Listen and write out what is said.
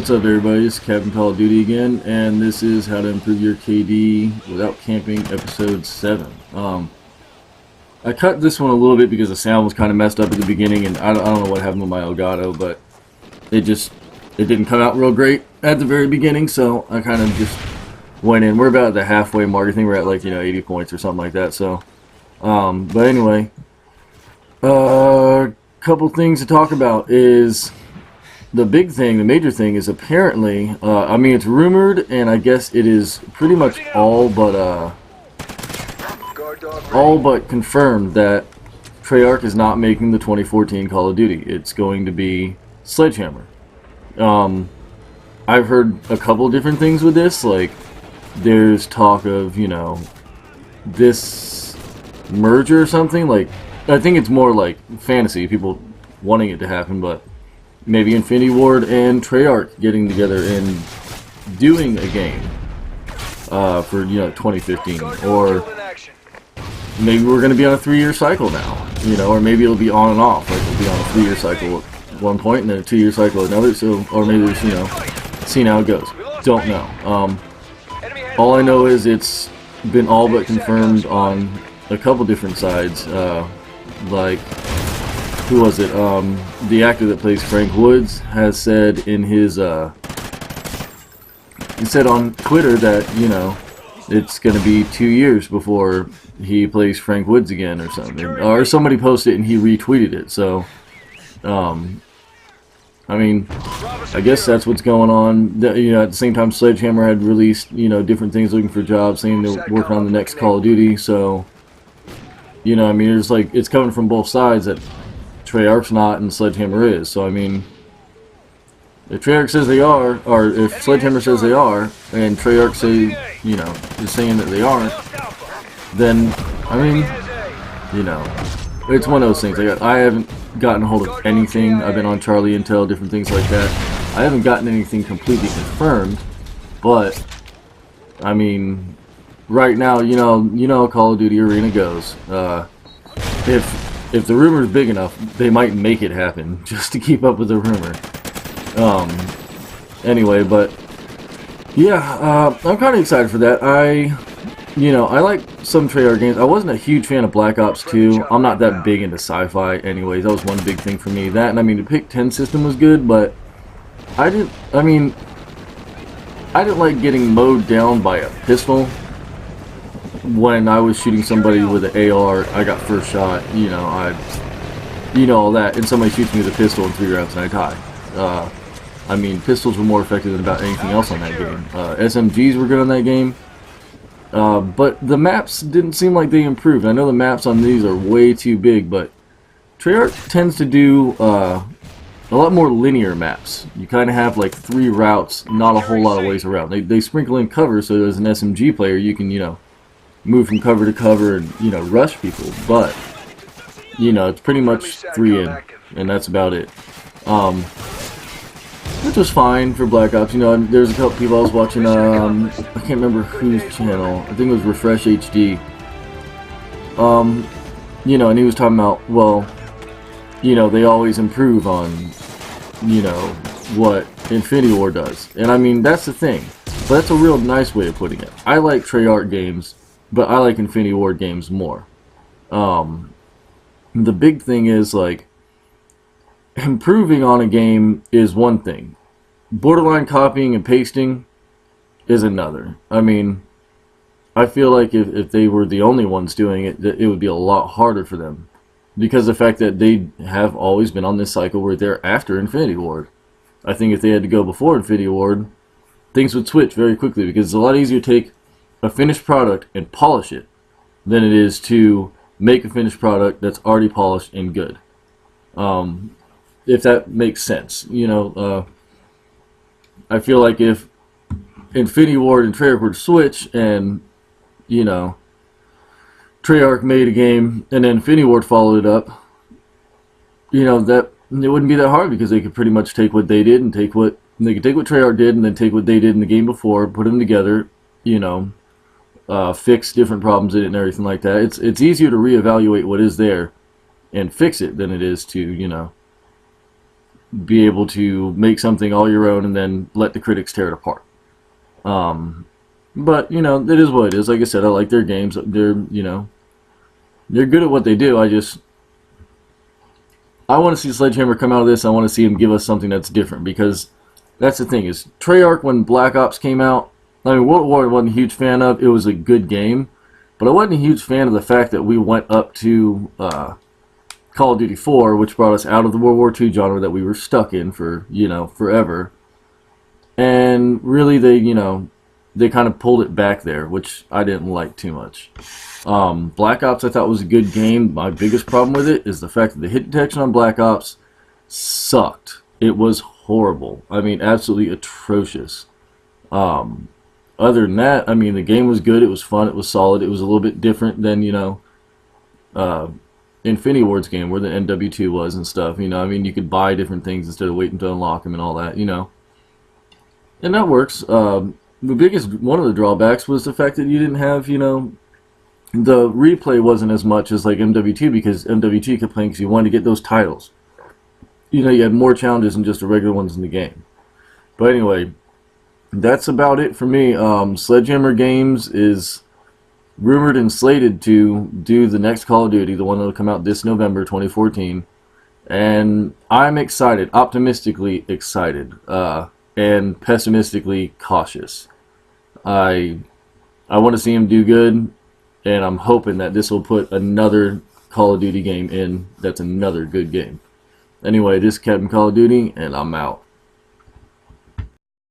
What's up, everybody? It's Captain Call of Duty again, and this is How to Improve Your KD Without Camping, Episode 7. I cut this one a little bit because the sound was kind of messed up at the beginning, and I don't know what happened with my Elgato, but it didn't come out real great at the very beginning, so I kind of just went in. We're about at the halfway mark. I think we're at like, 80 points or something like that, so. But anyway, couple things to talk about is the big thing, the major thing is apparently, I mean, it's rumored, and I guess it is pretty much all but confirmed that Treyarch is not making the 2014 Call of Duty. It's going to be Sledgehammer. I've heard a couple different things with this, like there's talk of, this merger or something. Like, I think it's more like fantasy, people wanting it to happen, but maybe Infinity Ward and Treyarch getting together and doing a game for 2015, or maybe we're going to be on a 3-year cycle now, or maybe it'll be on and off, like we'll be on a 3-year cycle at one point and then a 2-year cycle at another. So, or maybe it's see how it goes. Don't know. All I know is it's been all but confirmed on a couple different sides. Like, who was it? The actor that plays Frank Woods has said in his, he said on Twitter that, it's going to be 2 years before he plays Frank Woods again or something. Or somebody posted it and he retweeted it, so, I mean, I guess that's what's going on. At the same time, Sledgehammer had released, different things, looking for jobs, saying they're working on the next Call of Duty, so, I mean, there's like, it's coming from both sides that Treyarch's not and Sledgehammer is. So I mean, if Treyarch says they are, or if Sledgehammer says they are, and Treyarch say, is saying that they aren't, then I mean, it's one of those things. I haven't gotten a hold of anything. I've been on Charlie Intel, different things like that. I haven't gotten anything completely confirmed, but I mean, right now, Call of Duty Arena goes. If the rumor's big enough, they might make it happen just to keep up with the rumor. Anyway, but yeah, I'm kind of excited for that. I like some Treyarch games. I wasn't a huge fan of Black Ops 2. I'm not that big into sci-fi anyways. That was one big thing for me. That, and I mean, the Pick 10 system was good, but I didn't like getting mowed down by a pistol. When I was shooting somebody with an AR, I got first shot, all that, and somebody shoots me with a pistol in 3 rounds and I die. I mean, pistols were more effective than about anything else on that game. SMGs were good on that game, but the maps didn't seem like they improved. I know the maps on these are way too big, but Treyarch tends to do a lot more linear maps. You kind of have like 3 routes, not a whole lot of ways around. They sprinkle in cover, so as an SMG player, you can, move from cover to cover and, rush people, but, it's pretty much 3 in, and that's about it. Which was fine for Black Ops. There's a couple people I was watching, I can't remember whose channel, I think it was Refresh HD, and he was talking about, well, they always improve on, what Infinity Ward does, and I mean, that's the thing, but that's a real nice way of putting it. I like Treyarch games, but I like Infinity Ward games more. The big thing is, like, improving on a game is one thing. Borderline copying and pasting is another. I mean, I feel like if they were the only ones doing it, it would be a lot harder for them. Because of the fact that they have always been on this cycle where they're after Infinity Ward. I think if they had to go before Infinity Ward, things would switch very quickly, because it's a lot easier to take a finished product and polish it than it is to make a finished product that's already polished and good. If that makes sense. I feel like if Infinity Ward and Treyarch were to switch and, Treyarch made a game and then Infinity Ward followed it up, that it wouldn't be that hard, because they could pretty much take what they did and they could take what Treyarch did and then take what they did in the game before, put them together, fix different problems in it and everything like that. It's easier to reevaluate what is there and fix it than it is to, be able to make something all your own and then let the critics tear it apart. But, you know, it is what it is. Like I said, I like their games. They're, you know, they're good at what they do. I want to see Sledgehammer come out of this. I want to see him give us something that's different, because that's the thing is, Treyarch, when Black Ops came out, I mean, World War I wasn't a huge fan of. It was a good game, but I wasn't a huge fan of the fact that we went up to Call of Duty 4, which brought us out of the World War II genre that we were stuck in for, you know, forever. And really, they kind of pulled it back there, which I didn't like too much. Black Ops I thought was a good game. My biggest problem with it is the fact that the hit detection on Black Ops sucked. It was horrible. I mean, absolutely atrocious. Other than that, I mean, the game was good. It was fun. It was solid. It was a little bit different than, you know, Infinity Ward's game, where the NW2 was and stuff. You know, I mean, you could buy different things instead of waiting to unlock them and all that, you know. And that works. One of the drawbacks was the fact that you didn't have, you know, the replay wasn't as much as like MW2, because MW2 kept playing because you wanted to get those titles. You know, you had more challenges than just the regular ones in the game. But anyway, that's about it for me. Sledgehammer Games is rumored and slated to do the next Call of Duty, the one that will come out this November 2014. And I'm excited, optimistically excited, and pessimistically cautious. I want to see him do good, and I'm hoping that this will put another Call of Duty game in that's another good game. Anyway, this is Captain Call of Duty, and I'm out.